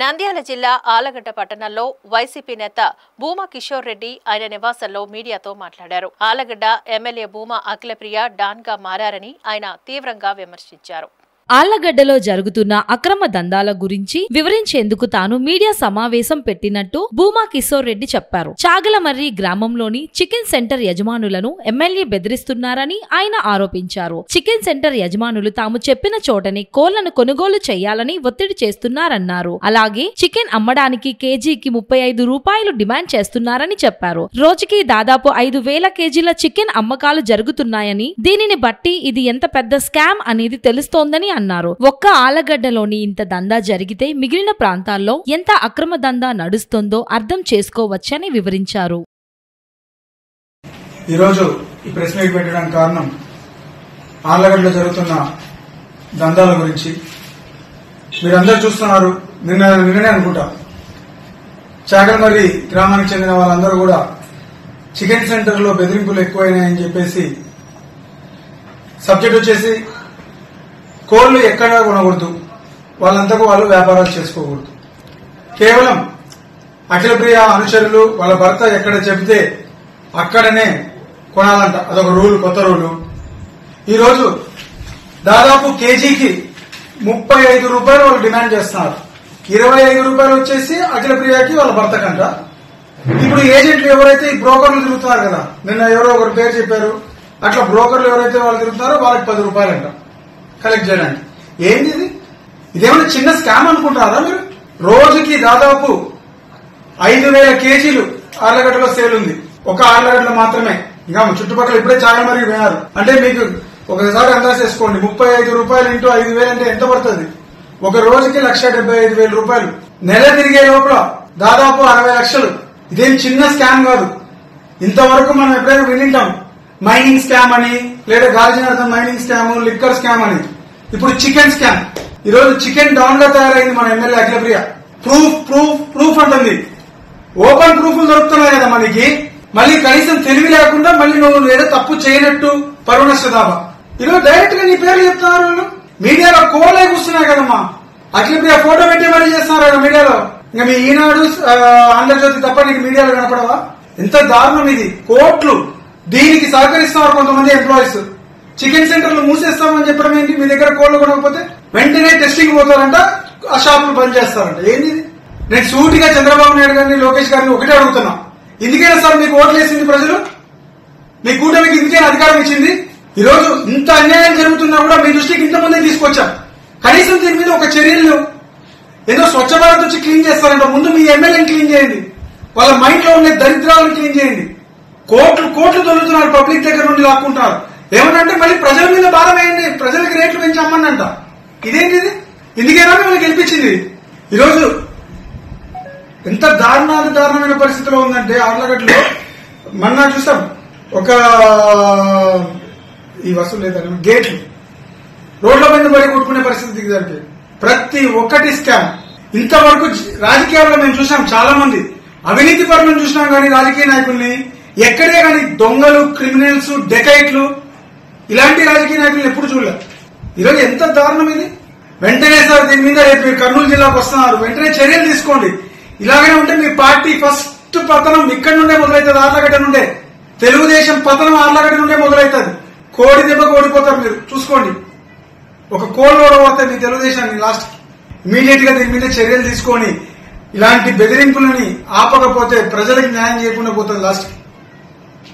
నంద్యాల జిల్లా ఆలగడ్డ పట్టణంలో వైసీపీ నేత భూమా కిషోర్ రెడ్డి ఆయన నివాసంలో మీడియాతో మాట్లాడారు. ఆలగడ్డ ఎమ్మెల్యే భూమా అఖిలప్రియ డాన్ గా మారారని ఆయన తీవ్రంగా విమర్శించారు. ఆళ్లగడ్డలో జరుగుతున్న అక్రమ దందాల గురించి వివరించేందుకు తాను మీడియా సమావేశం పెట్టినట్టు భూమా కిషోర్ రెడ్డి చెప్పారు. చాగలమర్రి గ్రామంలోని చికెన్ సెంటర్ యజమానులను ఎమ్మెల్యే బెదిరిస్తున్నారని ఆయన ఆరోపించారు. చికెన్ సెంటర్ యజమానులు తాము చెప్పిన చోటని కోళ్లను కొనుగోలు చేయాలని ఒత్తిడి చేస్తున్నారన్నారు. అలాగే చికెన్ అమ్మడానికి కేజీకి 35 రూపాయలు డిమాండ్ చేస్తున్నారని చెప్పారు. రోజుకి దాదాపు 5,000 కేజీల చికెన్ అమ్మకాలు జరుగుతున్నాయని, దీనిని బట్టి ఇది ఎంత పెద్ద స్కామ్ అనేది తెలుస్తోందని అన్నారు. ఒక్క ఆలగడ్డలోని ఇంత దందా జరిగితే మిగిలిన ప్రాంతాల్లో ఎంత అక్రమ దందా నడుస్తుందో అర్థం చేసుకోవచ్చని వివరించారు. ఈరోజు ఈ ప్రెస్ మీట్ పెట్టడానికి కారణం ఆలగడ్డలో జరుగుతున్న దందాల గురించి. మీరందరూ చూస్తున్నారు. నిన్ననే అనుకుంటా చాగలమర్రి గ్రామానికి చెందిన వాళ్ళందరూ కూడా చికెన్ సెంటర్ లో బెదిరింపులు ఎక్కువైనాయని చెప్పేసి సబ్జెక్ట్ వచ్చేసి కోళ్లు ఎక్కడ కొనకూడదు, వాళ్ళంతకు వాళ్ళు వ్యాపారాలు చేసుకోకూడదు. కేవలం అఖిలప్రియ అనుచరులు వాళ్ళ భర్త ఎక్కడ చెబితే అక్కడనే కొనాలంట. అదొక రూల్, కొత్త రూలు. ఈరోజు దాదాపు కేజీకి 35 రూపాయలు వాళ్ళు డిమాండ్ చేస్తున్నారు. 25 రూపాయలు వచ్చేసి అఖిలప్రియకి వాళ్ళ భర్తకంట. ఇప్పుడు ఏజెంట్లు ఎవరైతే ఈ బ్రోకర్లు తిరుగుతున్నారు కదా, నిన్న ఎవరో ఒకరు పేరు చెప్పారు, అట్లా బ్రోకర్లు ఎవరైతే వాళ్ళు తిరుగుతున్నారో వాళ్ళకి 10 రూపాయలంట కలెక్ట్ చేయడానికి. ఏంది ఇది? ఇదేమైనా చిన్న స్కామ్ అనుకుంటారా మీరు? రోజుకి దాదాపు 5,000 కేజీలు ఆర్లగడ్డలో సేల్ ఉంది. ఒక ఆర్లగడ్డలో మాత్రమే. ఇంకా చుట్టుపక్కల ఇప్పుడే చాగలమర్రి పోయినారు. అంటే మీకు ఒకసారి అందాజు చేసుకోండి, 35 రూపాయలు ఇంటూ 5,000 అంటే ఎంత పడుతుంది? ఒక రోజుకి 1,75,000 రూపాయలు. నెల తిరిగే లోపల దాదాపు 60 లక్షలు. ఇదేం చిన్న స్కామ్ కాదు. ఇంతవరకు మనం ఎప్పుడైనా వినింటాం మైనింగ్ స్కామ్ అని, లేదా గాలిజనార్థం మైనింగ్ స్కామ్, లిక్కర్ స్కామ్ అని. ఇప్పుడు చికెన్ స్కామ్. ఈరోజు చికెన్ డౌన్ గా తయారైంది మన MLA Akhilapriya. Proof proof proof అంటుంది. ఓపెన్ ప్రూఫ్లు దొరుకుతున్నాయి కదా మనకి. మళ్ళీ కనీసం తెలివి లేకుండా మళ్ళీ నువ్వు ఏదో తప్పు చేయనట్టు పరువు నష్ట దాబా. ఈరోజు డైరెక్ట్ గా నీ పేర్లు చెప్తున్నారు వాళ్ళు. మీడియాలో కోలే కూర్చున్నాయి కదమ్మా. అఖిలప్రియ ఫోటో పెట్టి మరీ చేస్తున్నారు కదా మీడియాలో. ఇంకా మీ ఈనాడు, ఆంధ్రజ్యోతి తప్ప నీకు మీడియాలో కనపడవా? ఎంత దారుణం ఇది. కోట్లు దీనికి సహకరిస్తున్నారు కొంతమంది ఎంప్లాయీస్. చికెన్ సెంటర్లు మూసేస్తామని చెప్పడం ఏంటి? మీ దగ్గర కోళ్లు కొనకపోతే వెంటనే టెస్టింగ్ పోతారంట, ఆ షాపులు బంద్ చేస్తారంట. ఏంది? నేను సూటిగా చంద్రబాబు నాయుడు గారిని, లోకేష్ గారిని ఒకటే అడుగుతున్నా, ఇందుకేనా సార్ మీకు ఓట్లు వేసింది ప్రజలు? మీ కూటమికి ఇందుకేనా అధికారం ఇచ్చింది? ఈరోజు ఇంత అన్యాయం జరుగుతున్నా కూడా మీ దృష్టికి ఇంత ముందే తీసుకొచ్చాం. కనీసం దీని మీద ఒక చర్యలు, ఏదో స్వచ్ఛ భారత్ వచ్చి క్లీన్ చేస్తారంట. ముందు మీ ఎమ్మెల్యేని క్లీన్ చేయండి, వాళ్ళ మైండ్ లో ఉండే దరిద్రాలను క్లీన్ చేయండి. కోట్లు కోట్లు దొరుకుతున్నారు, పబ్లిక్ దగ్గర నుండి లాక్కుంటున్నారు. ఏమనంటే మళ్ళీ ప్రజల మీద భారం వేయండి, ప్రజలకు రేట్లు పెంచి అమ్మనంట. ఇదేంటి? ఇందుకేనా మిమ్మల్ని గెలిపించింది? ఈరోజు ఎంత దారుణమైన పరిస్థితిలో ఉందంటే ఆర్లగడ్డలో మొన్న చూసాం, ఒక ఈ వసూలు లేదని గేట్లు రోడ్ల మీద పడి కొట్టుకునే పరిస్థితి దిగజారిపోయింది. ప్రతి ఒక్కటి స్కామ్. ఇంతవరకు రాజకీయాల్లో మేము చూసాం, చాలా మంది అవినీతి పరులను చూసినాం, కానీ రాజకీయ నాయకుల్ని ఎక్కడే కానీ దొంగలు, క్రిమినల్స్, డెకైట్లు ఇలాంటి రాజకీయ నాయకులను ఎప్పుడు చూడలేదు. ఈరోజు ఎంత దారుణం ఇది. వెంటనే సార్ దీని మీద రేపు కర్నూలు జిల్లాకు వస్తున్నారు, వెంటనే చర్యలు తీసుకోండి. ఇలాగే ఉంటే మీ పార్టీ ఫస్ట్ పతనం ఇక్కడి నుండే మొదలవుతుంది, ఆర్లగడ్డ నుండే. తెలుగుదేశం పతనం ఆర్లగడ్డ నుండే మొదలవుతుంది. కోడి దెబ్బకు ఓడిపోతారు మీరు, చూసుకోండి. ఒక కోళ్ళు ఓడబోతాయి మీ తెలుగుదేశాన్ని లాస్ట్. ఇమీడియట్ గా దీని మీద చర్యలు తీసుకొని ఇలాంటి బెదిరింపులని ఆపకపోతే ప్రజలకు న్యాయం చేయకుండా పోతుంది లాస్ట్.